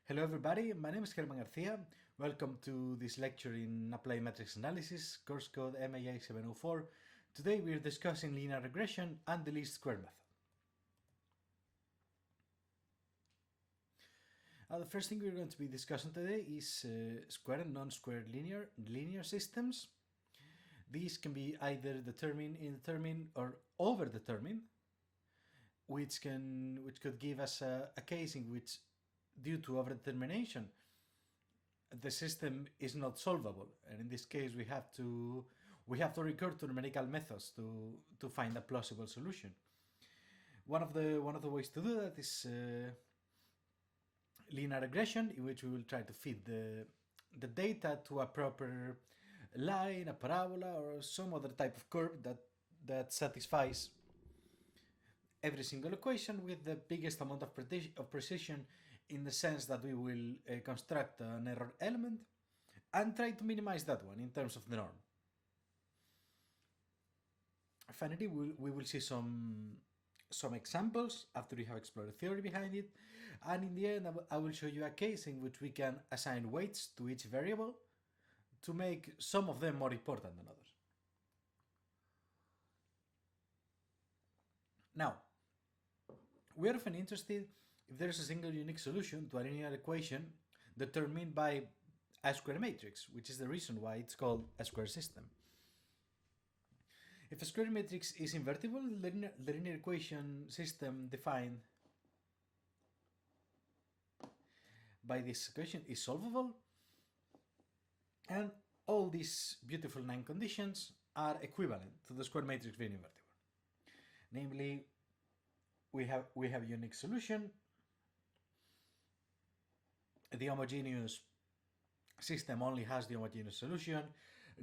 Hello everybody, my name is Germán Garcia. Welcome to this lecture in Applied Matrix Analysis, course code MAA 704. Today we are discussing linear regression and the least square method. The first thing we're going to be discussing today is square and non-square linear systems. These can be either determined, indeterminate, or overdetermined, which could give us a case in which, due to overdetermination, the system is not solvable, and in this case we have to recur to numerical methods to find a plausible solution. One of the ways to do that is linear regression, in which we will try to fit the data to a proper line, a parabola, or some other type of curve that satisfies every single equation with the biggest amount of precision, in the sense that we will construct an error element and try to minimize that one in terms of the norm. Finally, we will see some examples after we have explored the theory behind it, and in the end I will show you a case in which we can assign weights to each variable to make some of them more important than others. Now, we are often interested if there is a single unique solution to a linear equation determined by a square matrix, which is the reason why it's called a square system. If a square matrix is invertible, the linear equation system defined by this equation is solvable, and all these beautiful 9 conditions are equivalent to the square matrix being invertible. Namely, we have a unique solution, the homogeneous system only has the homogeneous solution,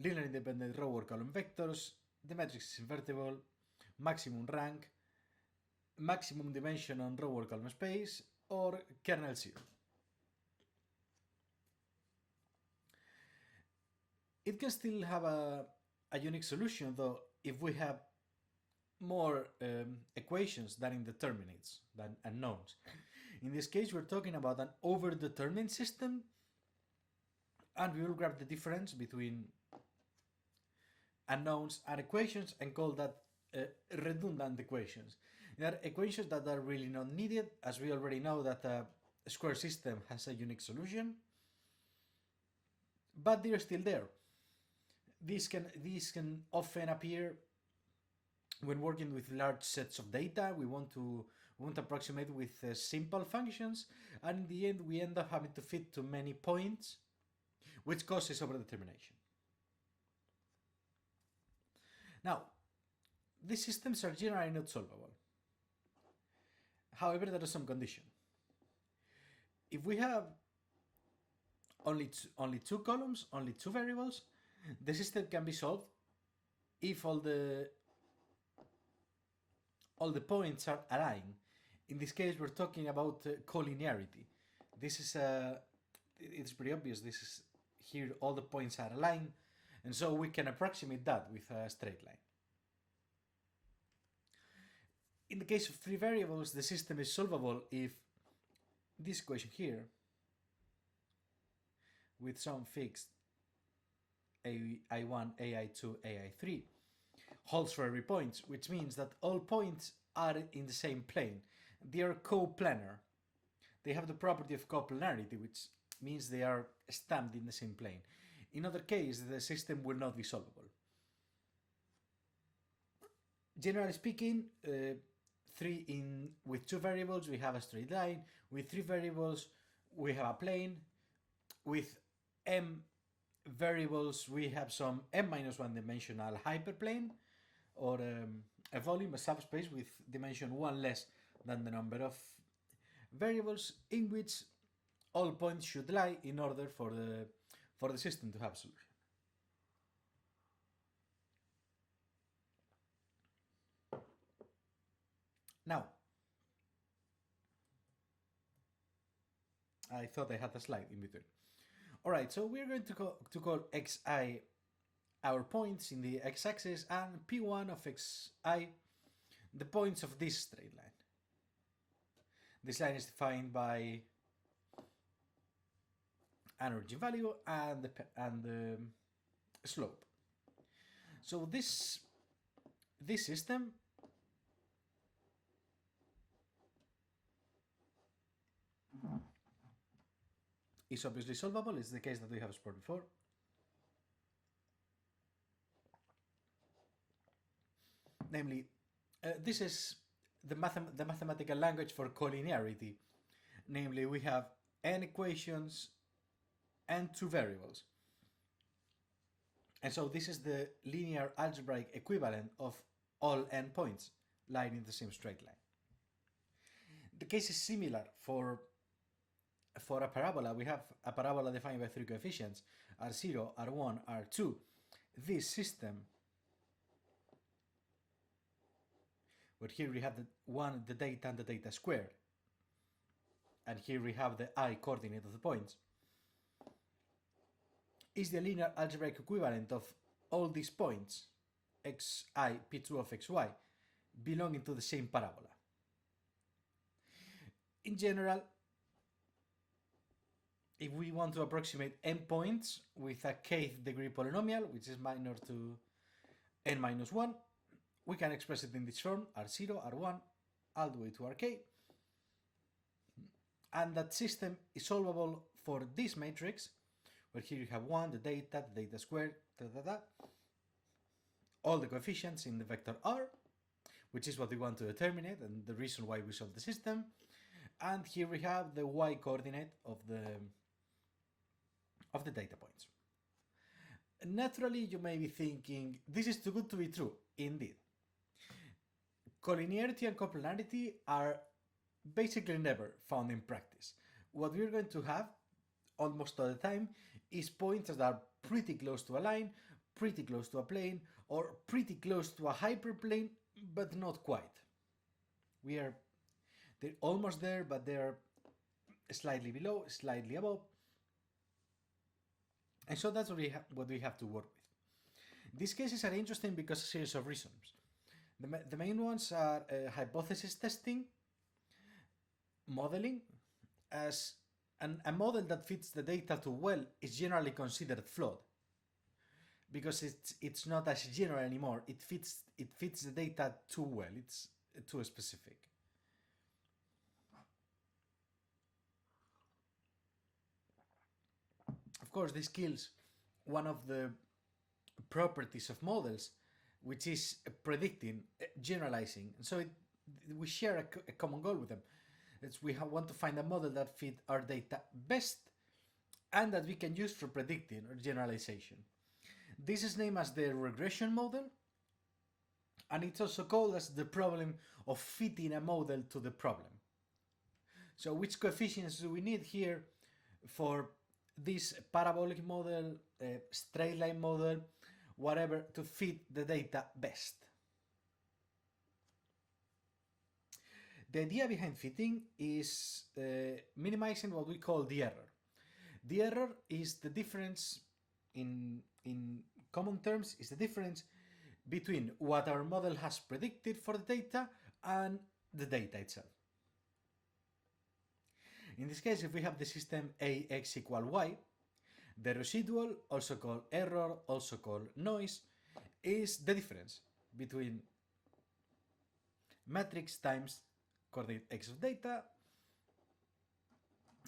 linear independent row or column vectors, the matrix is invertible, maximum rank, maximum dimension on row or column space, or kernel 0. It can still have a unique solution, though, if we have more equations than indeterminates, than unknowns. In this case, we're talking about an overdetermined system, and we will grab the difference between unknowns and equations and call that redundant equations. They are equations that are really not needed, as we already know that a square system has a unique solution, but they're still there. These can often appear when working with large sets of data. We want to approximate with simple functions, and in the end we end up having to fit to many points, which causes overdetermination. Now, these systems are generally not solvable. However, there is some condition. If we have only two columns, only two variables, the system can be solved if all the points are aligned. In this case, we're talking about collinearity. This is it's pretty obvious. This is here all the points are aligned, and so we can approximate that with a straight line. In the case of 3 variables, the system is solvable if this equation here, with some fixed ai1, ai2, ai3, holds for every point, which means that all points are in the same plane. They are coplanar. They have the property of coplanarity, which means they are stamped in the same plane. In other case, the system will not be solvable. Generally speaking, with 2 variables we have a straight line. With 3 variables we have a plane. With m variables we have some m-1 dimensional hyperplane, or a volume, a subspace with dimension 1 less than the number of variables, in which all points should lie in order for the system to have a solution. Now, I thought I had a slide in between. Alright, so we're going to call xi our points in the x-axis, and p1 of xi the points of this straight line. This line is defined by an origin value and the slope. So this system is obviously solvable. It's the case that we have explored before. Namely, this is the mathematical language for collinearity. Namely, we have n equations and two variables. And so this is the linear algebraic equivalent of all n points lying in the same straight line. The case is similar for a parabola. We have a parabola defined by three coefficients, r0, r1, r2. This system, where here we have the data and the data squared, and here we have the I coordinate of the points, is the linear algebraic equivalent of all these points, xi, p2 of xy, belonging to the same parabola. In general, if we want to approximate n points with a kth degree polynomial, which is minor to n minus 1, we can express it in this form, r0, r1, all the way to rk. And that system is solvable for this matrix, where here you have 1, the data squared, all the coefficients in the vector r, which is what we want to determine it and the reason why we solve the system. And here we have the y coordinate of the data points. Naturally, you may be thinking, this is too good to be true. Indeed. Collinearity and coplanarity are basically never found in practice. What we're going to have almost all the time is points that are pretty close to a line, pretty close to a plane, or pretty close to a hyperplane, but not quite. They're almost there, but they're slightly below, slightly above. And so that's what we have to work with. These cases are interesting because of a series of reasons. The main ones are hypothesis testing, modeling, as a model that fits the data too well is generally considered flawed, because it's not as general anymore. It fits the data too well. It's too specific. Of course, this kills one of the properties of models, which is predicting, generalizing. And so we share a common goal with them. We want to find a model that fits our data best and that we can use for predicting or generalization. This is named as the regression model, and it's also called as the problem of fitting a model to the problem. So which coefficients do we need here for this parabolic model, straight line model, whatever, to fit the data best? The idea behind fitting is minimizing what we call the error. The error is the difference, in common terms, is the difference between what our model has predicted for the data and the data itself. In this case, if we have the system ax equal y, the residual, also called error, also called noise, is the difference between matrix times coordinate x of data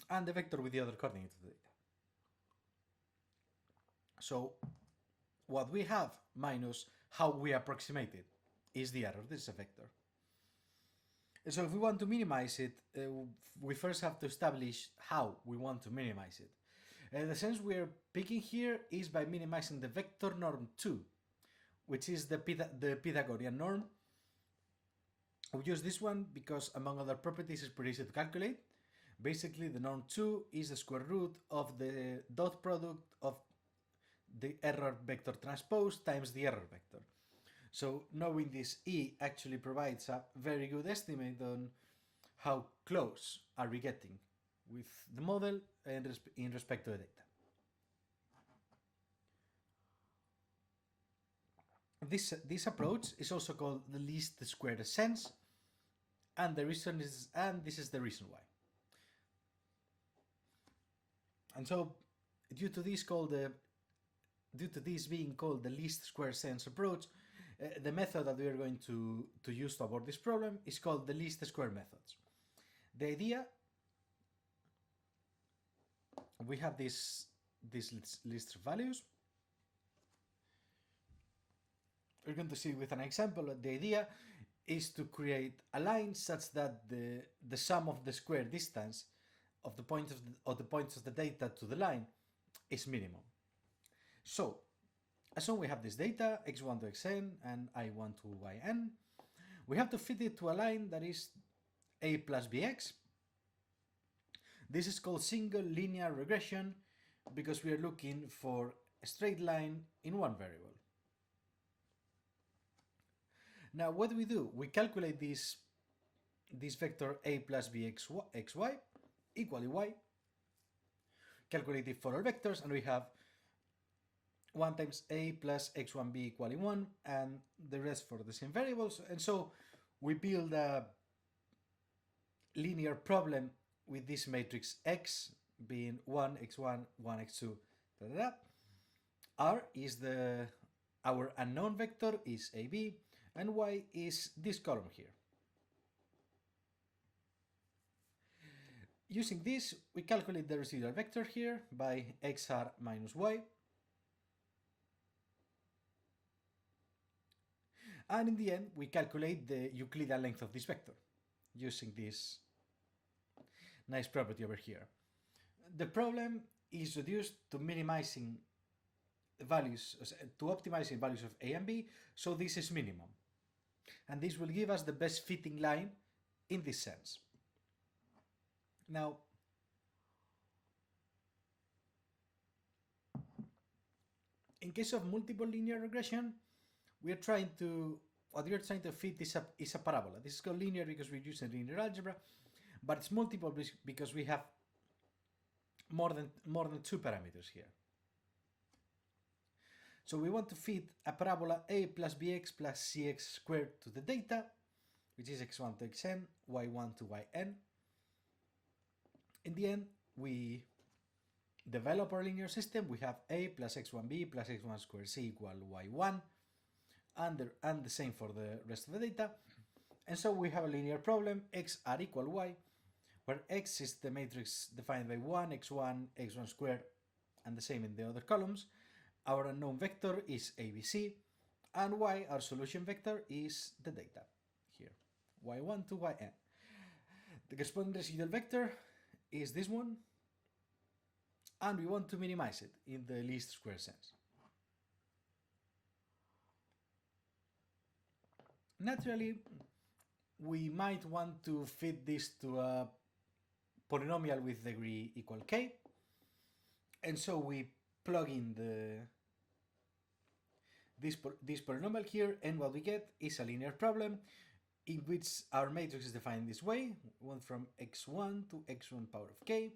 and the vector with the other coordinate of the data. So what we have minus how we approximate it is the error. This is a vector. So if we want to minimize it, we first have to establish how we want to minimize it. The sense we're picking here is by minimizing the vector norm 2, which is the Pythagorean norm. We use this one because, among other properties, it's pretty easy to calculate. Basically, the norm 2 is the square root of the dot product of the error vector transpose times the error vector. So knowing this E actually provides a very good estimate on how close are we getting with the model and in respect to the data. This approach is also called the least squares sense, and this is the reason why. And so due to this being called the least square sense approach, the method that we are going to use to avoid this problem is called the least square methods. The idea, we have this list of values. We're going to see with an example that the idea is to create a line such that the sum of the square distance of the points of the data to the line is minimum. So, assume we have this data, x1 to xn and I1 to yn. We have to fit it to a line that is a plus bx. This is called single linear regression because we are looking for a straight line in one variable. Now what do? We calculate this vector a plus bx xy equally y, calculate it for all vectors, and we have 1 times a plus x1b equaling 1 and the rest for the same variables. And so we build a linear problem with this matrix X being 1, x1, 1, x2, da, da, da. R is our unknown vector is AB, and Y is this column here. Using this, we calculate the residual vector here by xr minus y. And in the end, we calculate the Euclidean length of this vector using this nice property over here. The problem is reduced to minimizing values, to optimizing values of A and B, so this is minimum. And this will give us the best fitting line in this sense. Now, in case of multiple linear regression, what we are trying to fit is a parabola. This is called linear because we're using linear algebra, but it's multiple because we have more than 2 parameters here. So we want to fit a parabola a plus bx plus cx squared to the data, which is x1 to xn, y1 to yn. In the end, we develop our linear system. We have a plus x1b plus x1 squared c equal y1, and the same for the rest of the data. And so we have a linear problem, x r equal y, where x is the matrix defined by 1, x1, x1 squared, and the same in the other columns. Our unknown vector is ABC, and y, our solution vector, is the data here, y1 to yn. The corresponding residual vector is this one, and we want to minimize it in the least square sense. Naturally, we might want to fit this to a polynomial with degree equal k, and so we plug in this polynomial here, and what we get is a linear problem in which our matrix is defined this way. We went from x1 to x1 power of k.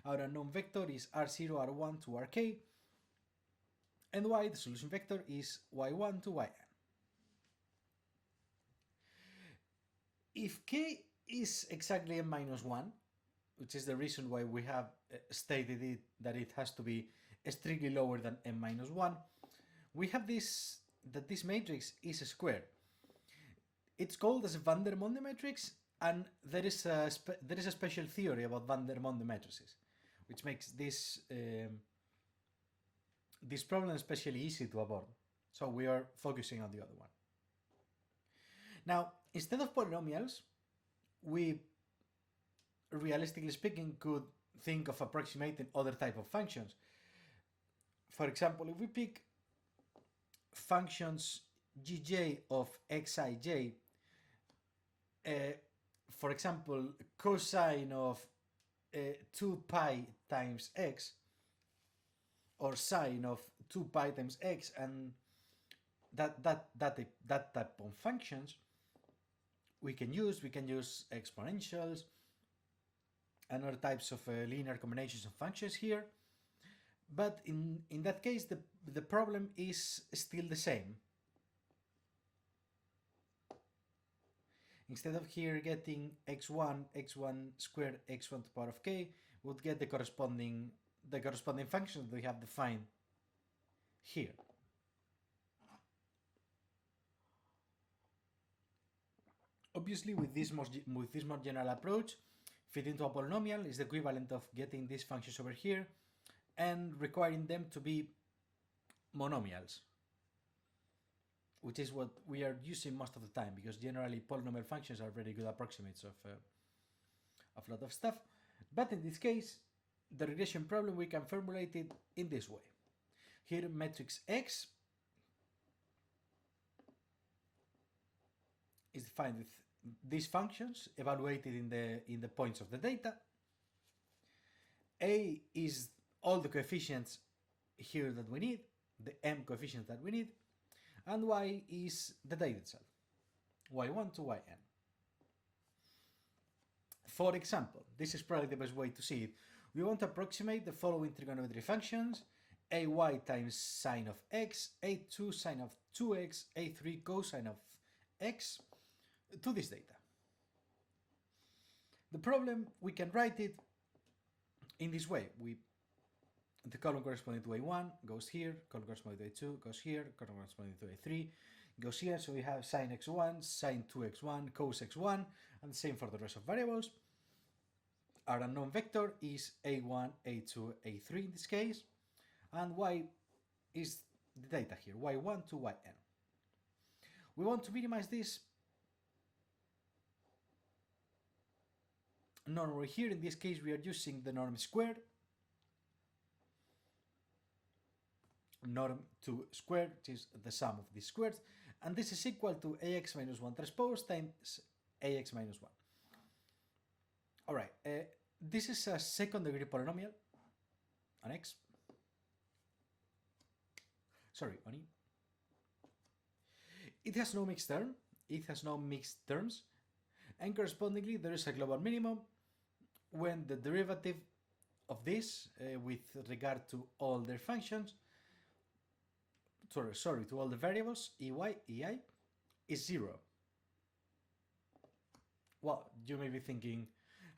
Our unknown vector is r0, r1 to rk, and y, the solution vector, is y1 to yn. If k is exactly n minus 1, which is the reason why we have stated that it has to be strictly lower than n minus 1, we have that this matrix is a square. It's called as a van der Monde matrix, and there is a special theory about van der Monde matrices, which makes this problem especially easy to avoid. So we are focusing on the other one. Now, instead of polynomials, we, realistically speaking, could think of approximating other type of functions. For example, if we pick functions gj of xij, for example, cosine of 2 pi times x, or sine of 2 pi times x, and that type of functions, we can use exponentials and other types of linear combinations of functions here. But in that case, the problem is still the same. Instead of here getting x1 squared x1 to the power of k, we would get the corresponding the corresponding function that we have defined here. Obviously, with this more general approach, fit into a polynomial is the equivalent of getting these functions over here and requiring them to be monomials, which is what we are using most of the time, because generally polynomial functions are very good approximates of a lot of stuff. But in this case, the regression problem, we can formulate it in this way. Here, matrix X is defined with these functions evaluated in the points of the data. A is all the coefficients here that we need, the m coefficients that we need, and y is the data itself, y1 to yn. For example, this is probably the best way to see it. We want to approximate the following trigonometry functions: ay times sine of x, a2 sine of 2x, a3 cosine of x, to this data. The problem, we can write it in this way. The column corresponding to a1 goes here, column corresponding to a2 goes here, column corresponding to a3 goes here. So we have sine x1, sine 2x1, cos x1, and the same for the rest of variables. Our unknown vector is a1, a2, a3 in this case, and y is the data here, y1 to yn. We want to minimize this norm over here. In this case, we are using the norm squared. Norm to square, which is the sum of these squares, and this is equal to ax minus 1 transpose times ax minus 1. Alright, this is a second degree polynomial on x. Sorry, on e. It has no mixed term, it has no mixed terms, and correspondingly there is a global minimum when the derivative of this with regard to all their functions, to all the variables, ey, ei, is 0. Well, you may be thinking,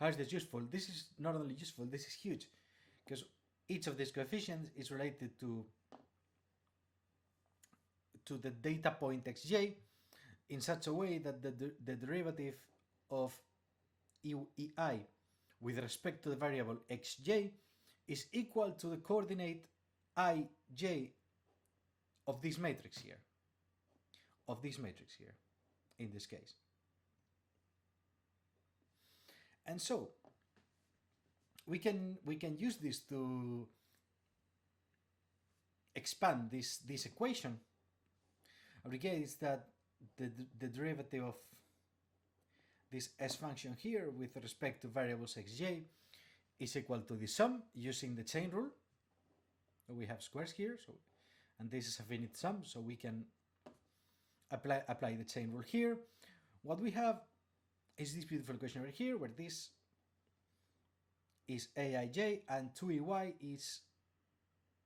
how is this useful? This is not only useful, this is huge, because each of these coefficients is related to the data point xj in such a way that the derivative of ei with respect to the variable xj is equal to the coordinate ij of this matrix here, in this case. And so we can use this to expand this equation. Our idea is that the derivative of this s function here with respect to variables xj is equal to the sum using the chain rule. We have squares here, so, and this is a finite sum, so we can apply the chain rule here. What we have is this beautiful equation over here, where this is aij and 2ey is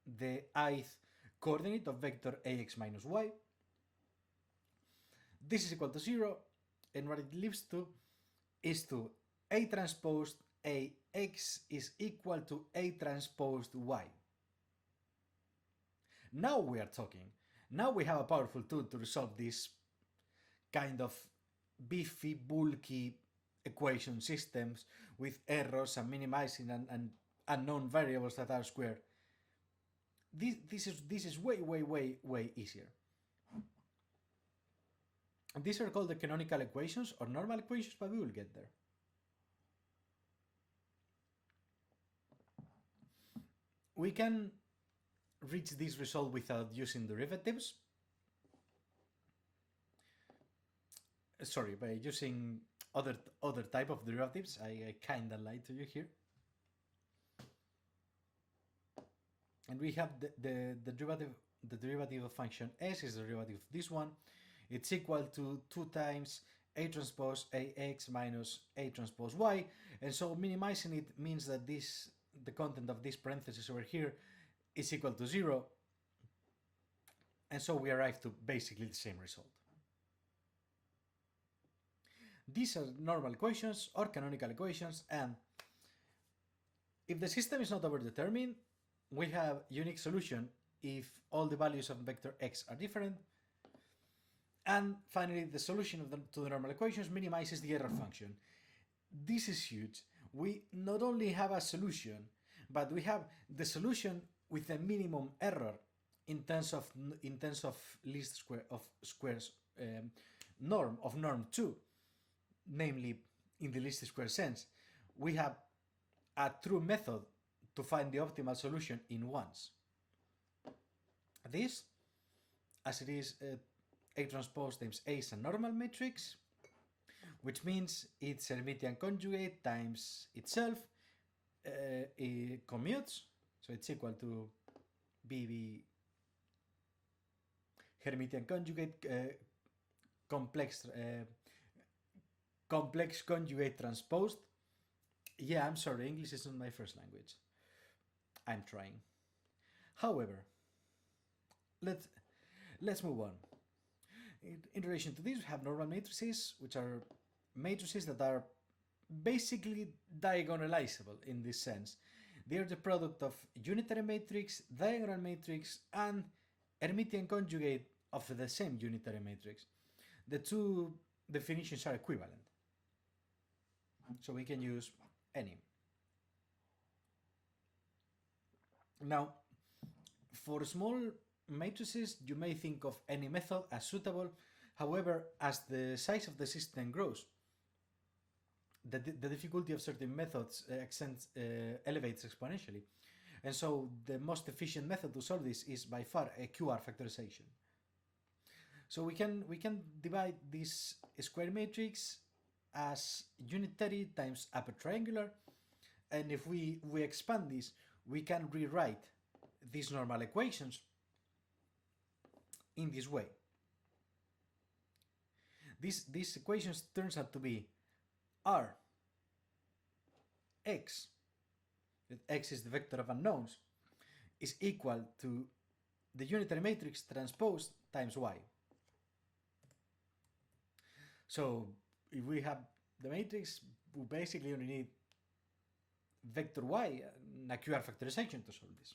the ith coordinate of vector ax minus y. This is equal to 0, and what it leads to is to a transposed ax is equal to a transposed y. Now we are talking. Now we have a powerful tool to resolve this kind of beefy, bulky equation systems with errors and minimizing and unknown variables that are square. This is way easier. And these are called the canonical equations or normal equations, but we will get there. We can reach this result without using derivatives. Sorry, by using other type of derivatives. I kinda lied to you here. And we have the derivative of function s is the derivative of this one. It's equal to 2 times a transpose ax minus a transpose y, and so minimizing it means that the content of this parenthesis over here is equal to 0, and so we arrive to basically the same result. These are normal equations or canonical equations, and If the system is not overdetermined, we have unique solution if all the values of vector x are different. And finally, the solution to the normal equations minimizes the error function. This is huge. We not only have a solution, but we have the solution with a minimum error in terms of least square of squares norm 2, namely in the least square sense. We have a true method to find the optimal solution in ones. This, as it is A transpose times A is a normal matrix, which means its Hermitian conjugate times itself it commutes, so it's equal to BB Hermitian conjugate complex conjugate transposed. Yeah, I'm sorry, English is not my first language. I'm trying. However, let's move on. In relation to this, we have normal matrices, which are matrices that are basically diagonalizable in this sense. They are the product of unitary matrix, diagonal matrix, and Hermitian conjugate of the same unitary matrix. The two definitions are equivalent, so we can use any. Now, for small matrices, you may think of any method as suitable. However, as the size of the system grows, the difficulty of certain methods elevates exponentially. And so the most efficient method to solve this is by far a QR factorization. So we can divide this square matrix as unitary times upper triangular, and if we expand this, we can rewrite these normal equations in this way. These equations turns out to be R x, that x is the vector of unknowns, is equal to the unitary matrix transpose times y. So if we have the matrix, we basically only need vector y and a QR factorization to solve this.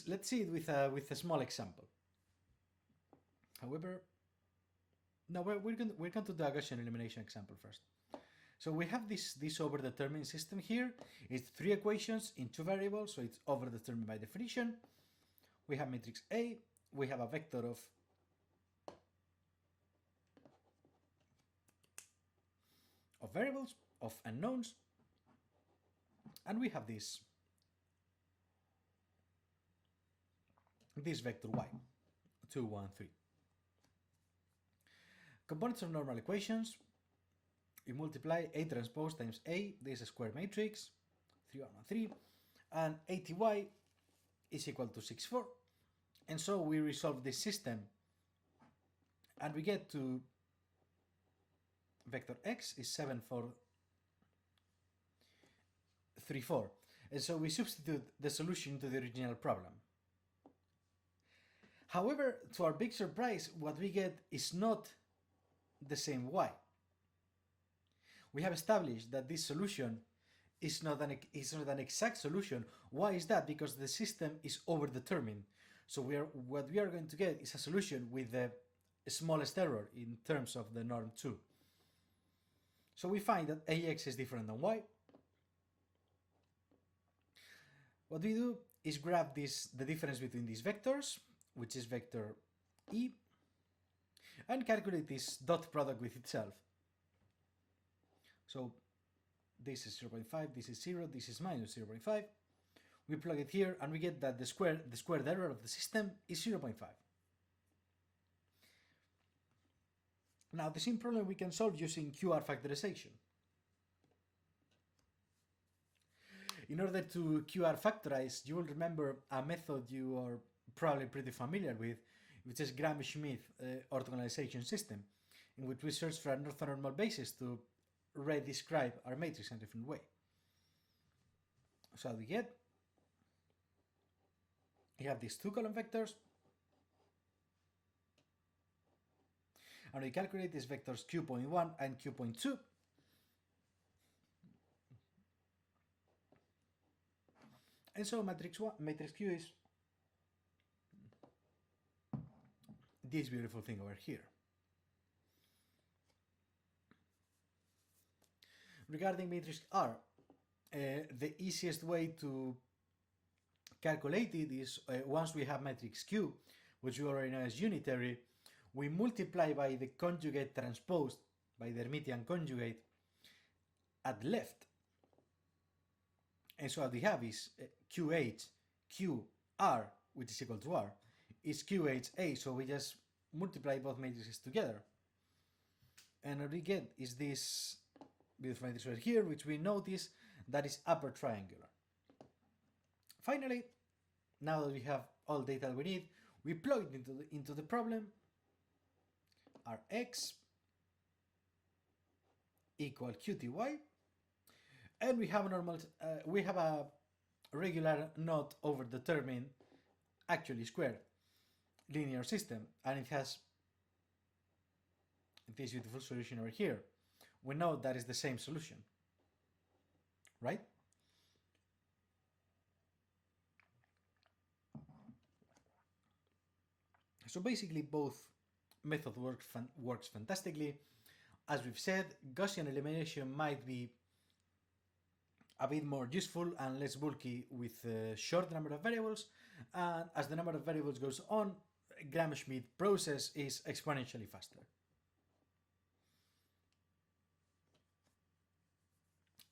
Let's see it with a small example. However, no, we're going to do the Gaussian elimination example first. So we have this overdetermined system here. It's 3 equations in 2 variables, so it's overdetermined by definition. We have matrix A. We have a vector of variables, of unknowns, and we have this vector y, 2, 1, 3. Components of normal equations, we multiply A transpose times A, this is a square matrix, 3, 1, 1, 3, and ATY is equal to 6, 4. And so we resolve this system, and we get to vector x is 7, 4, 3, 4. And so we substitute the solution to the original problem. However, to our big surprise, what we get is not the same y. We have established that this solution is not an exact solution. Why is that? Because the system is overdetermined. So what we are going to get is a solution with the smallest error in terms of the norm 2. So we find that AX is different than Y. What we do is grab the difference between these vectors, which is vector E, and calculate this dot product with itself. So this is 0.5, this is 0, this is minus 0.5. We plug it here and we get that the squared error of the system is 0.5. Now the same problem we can solve using QR factorization. In order to QR factorize, you will remember a method you are probably pretty familiar with, which is Gram-Schmidt orthogonalization system, in which we search for an orthonormal basis to redescribe our matrix in a different way. So we have these 2 column vectors, and we calculate these vectors q.1 and q.2, And so matrix Q is this beautiful thing over here. Regarding matrix R, the easiest way to calculate it is once we have matrix Q, which we already know is unitary, we multiply by the conjugate transposed by the Hermitian conjugate at left. And so what we have is QH, QR, which is equal to R, is QHA, so we just multiply both matrices together. And what we get is this beautiful matrix right here, which we notice that is upper triangular. Finally, now that we have all the data we need, we plug it into the problem. Rx equal QTY, and we have a regular, not overdetermined, actually square linear system, and it has this beautiful solution over here. We know that is the same solution, right? So basically both method works fantastically. As we've said, Gaussian elimination might be a bit more useful and less bulky with a short number of variables, and as the number of variables goes on, Gram-Schmidt process is exponentially faster.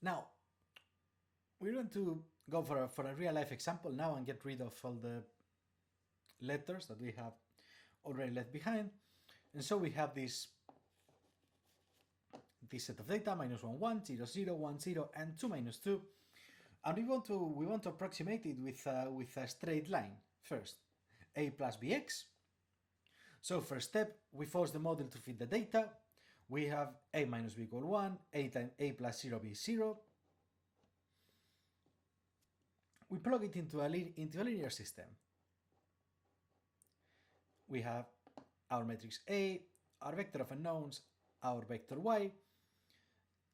Now, we're going to go for a real-life example now and get rid of all the letters that we have already left behind. And so we have this set of data, -1, 1, 0, 0, 1, 0, and 2, -2. And we want to approximate it with a straight line first, a plus bx. So first step, we force the model to fit the data. We have a minus b equal 1, a times a plus 0 b is 0. We plug it into a linear system. We have our matrix A, our vector of unknowns, our vector y.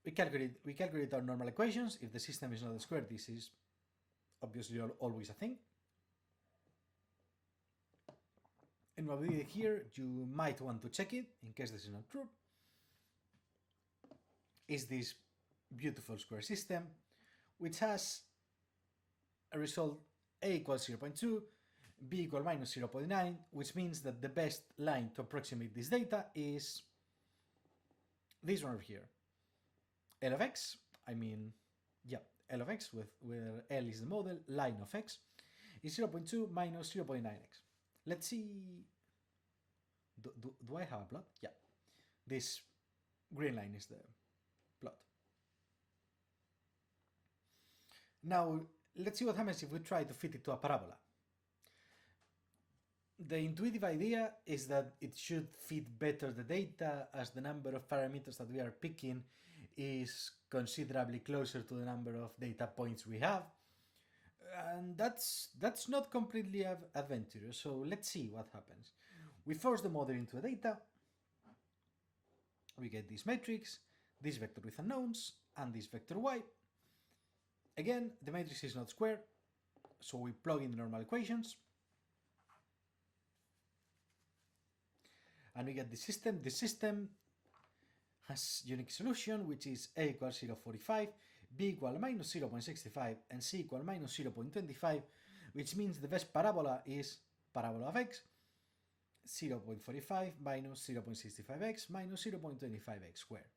We calculate our normal equations. If the system is not a square, this is obviously always a thing. And what we did here, you might want to check it in case this is not true, is this beautiful square system, which has a result a equals 0.2, b equal minus 0.9, which means that the best line to approximate this data is this one over here. L of x, L of x, where L is the model, line of x, is 0.2 minus 0.9x. Let's see, do I have a plot? Yeah, this green line is the plot. Now, let's see what happens if we try to fit it to a parabola. The intuitive idea is that it should fit better the data, as the number of parameters that we are picking is considerably closer to the number of data points we have. And that's not completely adventurous, so let's see what happens. We force the model into the data, we get this matrix, this vector with unknowns, and this vector y. Again, the matrix is not square, so we plug in the normal equations, and we get the system. The system has unique solution, which is a equals 0.45, b equal minus 0.65, and c equal minus 0.25, which means the best parabola is parabola of x, 0.45 minus 0.65x minus 0.25x squared.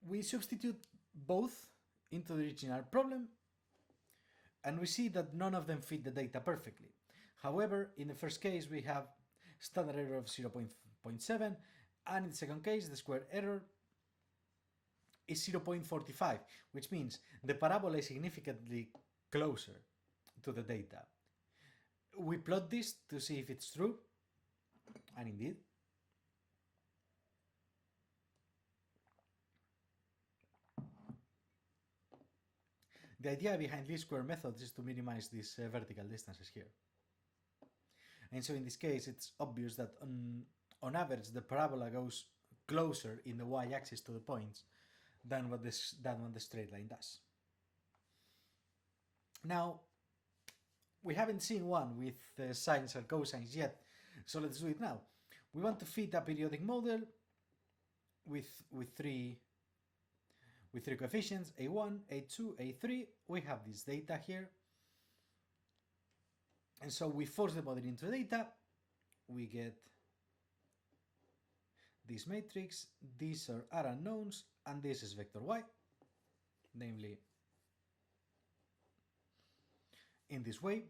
We substitute both into the original problem, and we see that none of them fit the data perfectly. However, in the first case we have standard error of 0.7, and in the second case the square error is 0.45, which means the parabola is significantly closer to the data. We plot this to see if it's true, and indeed. The idea behind least square methods is to minimize these vertical distances here. And so in this case, it's obvious that on average, the parabola goes closer in the y-axis to the points than what the straight line does. Now, we haven't seen one with sines or cosines yet, so let's do it now. We want to fit a periodic model with three coefficients, a1, a2, a3. We have this data here. And so we force the model into data. We get this matrix. These are unknowns, and this is vector y, namely in this way.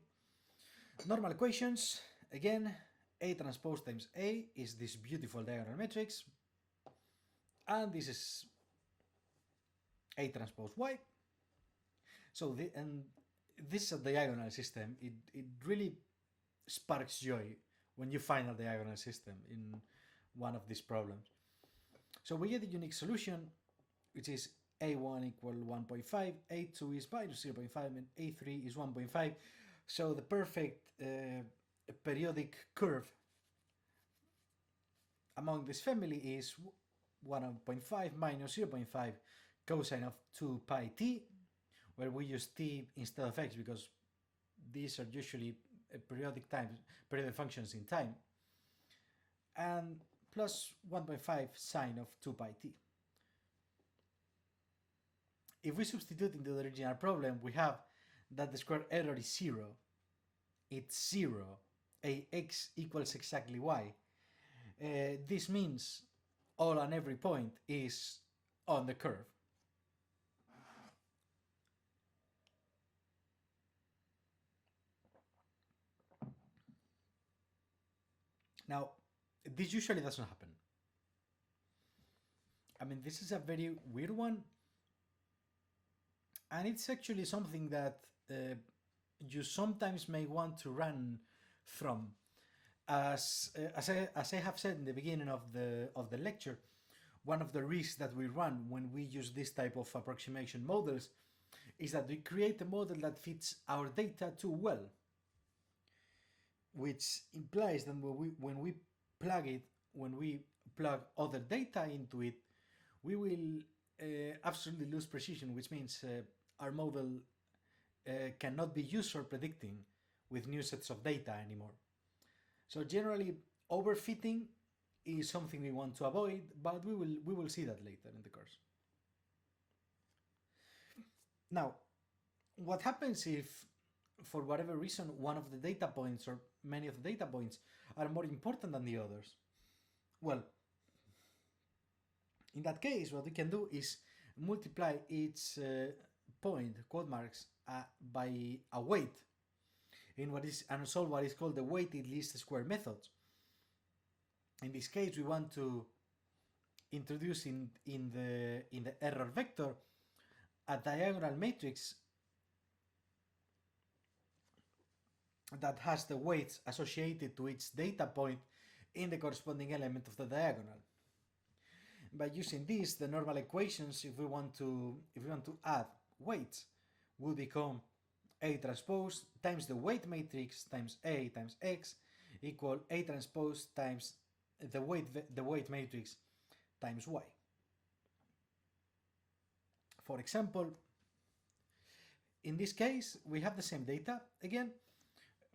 Normal equations, again, A transpose times A is this beautiful diagonal matrix, and this is A transpose Y. So this is a diagonal system. It really sparks joy when you find a diagonal system in one of these problems. So we get a unique solution, which is A1 equal 1.5, A2 is minus 0.5, and A3 is 1.5. So the perfect periodic curve among this family is 1.5 minus 0.5 cosine of 2 pi t, where we use t instead of x because these are usually periodic functions in time, and plus 1.5 sine of 2 pi t. If we substitute into the original problem, we have that the square error is 0. It's 0. Ax equals exactly y. This means all and every point is on the curve. Now, this usually doesn't happen. I mean, this is a very weird one, and it's actually something that you sometimes may want to run from. As I have said in the beginning of the lecture, one of the risks that we run when we use this type of approximation models is that we create a model that fits our data too well, which implies that when we plug other data into it, we will absolutely lose precision, which means our model cannot be used for predicting with new sets of data anymore. So generally, overfitting is something we want to avoid, but we will see that later in the course. Now, what happens if, for whatever reason, one of the data points or many of the data points are more important than the others? Well, in that case, what we can do is multiply each point, quote marks, by a weight and solve what is called the weighted least square method. In this case, we want to introduce in the error vector a diagonal matrix that has the weights associated to its data point in the corresponding element of the diagonal. By using this, the normal equations, if we want to add weights, will become A transpose times the weight matrix times A times X equal A transpose times the weight matrix times Y. For example, in this case, we have the same data again,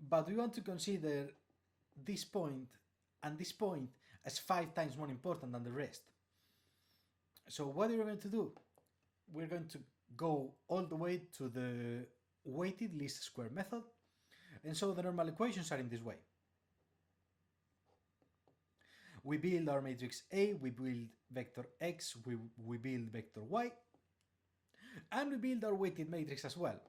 but we want to consider this point and this point as 5 times more important than the rest. So what are we going to do? We're going to go all the way to the weighted least square method, and so the normal equations are in this way. We build our matrix A, we build vector X, we build vector Y, and we build our weighted matrix as well.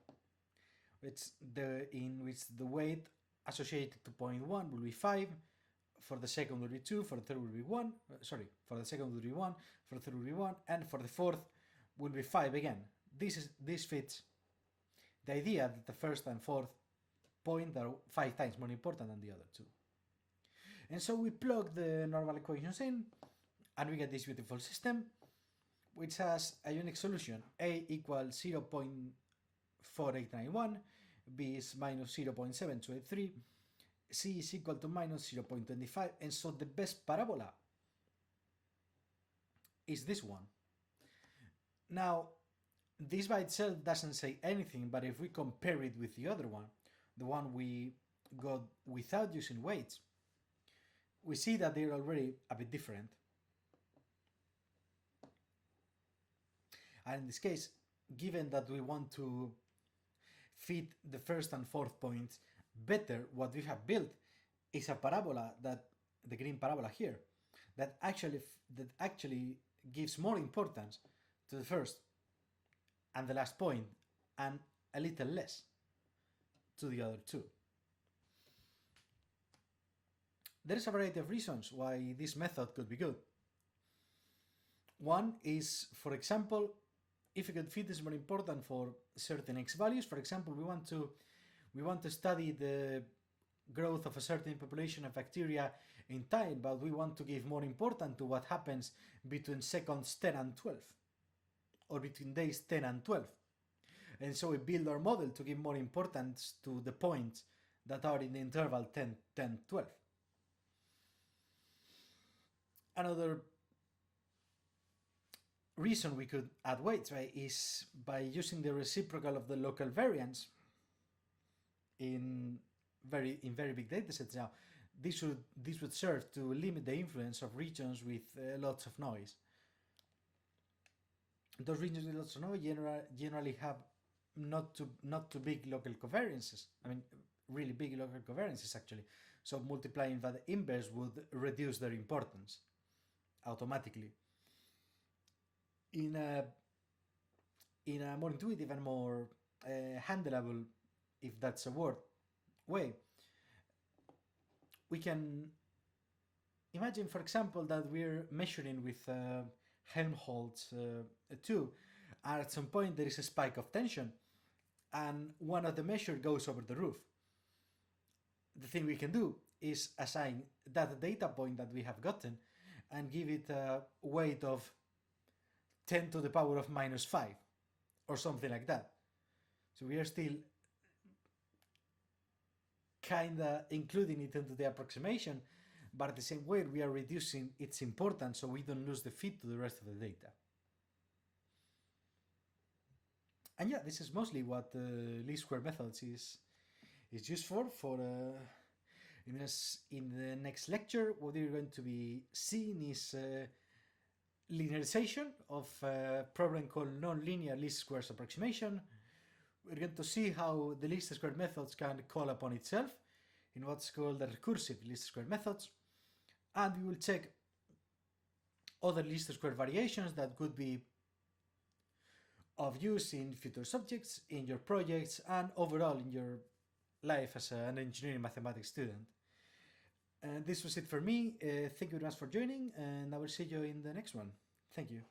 In which the weight associated to point 1 will be 5, for the second will be 2, for the third will be 1, for the second will be 1, for the third will be 1, and for the fourth will be 5 again. This fits the idea that the first and fourth point are 5 times more important than the other two. And so we plug the normal equations in, and we get this beautiful system, which has a unique solution. A equals 0.4891, B is minus 0.7283, C is equal to minus 0.25, and so the best parabola is this one. Now, this by itself doesn't say anything, but if we compare it with the other one, the one we got without using weights, we see that they're already a bit different. And in this case, given that we want to fit the first and fourth points better, what we have built is a parabola, that the green parabola here, that actually gives more importance to the first and the last point, and a little less to the other two. There is a variety of reasons why this method could be good. One is, for example, if a good fit is more important for certain x values. For example, we want to study the growth of a certain population of bacteria in time, but we want to give more importance to what happens between seconds 10 and 12, or between days 10 and 12. And so we build our model to give more importance to the points that are in the interval 10, 10, 12. Another reason we could add weights, right, is by using the reciprocal of the local variance in very big data sets. Now, this would serve to limit the influence of regions with lots of noise. Those regions with lots of noise generally have not too big local covariances. I mean, really big local covariances actually. So multiplying by the inverse would reduce their importance automatically. In a more intuitive and more handleable, if that's a word, way, we can imagine, for example, that we're measuring with Helmholtz 2, and at some point there is a spike of tension, and one of the measures goes over the roof. The thing we can do is assign that data point that we have gotten and give it a weight of 10 to the power of minus 5 or something like that. So we are still kinda including it into the approximation, but at the same way we are reducing its importance so we don't lose the fit to the rest of the data. And yeah, this is mostly what the least square methods is used for. In the next lecture, what we're going to be seeing is linearization of a problem called non-linear least squares approximation. We're going to see how the least square methods can call upon itself in what's called the recursive least square methods, and we will check other least square variations that could be of use in future subjects, in your projects, and overall in your life as an engineering mathematics student. And this was it for me. Thank you very much for joining, and I will see you in the next one. Thank you.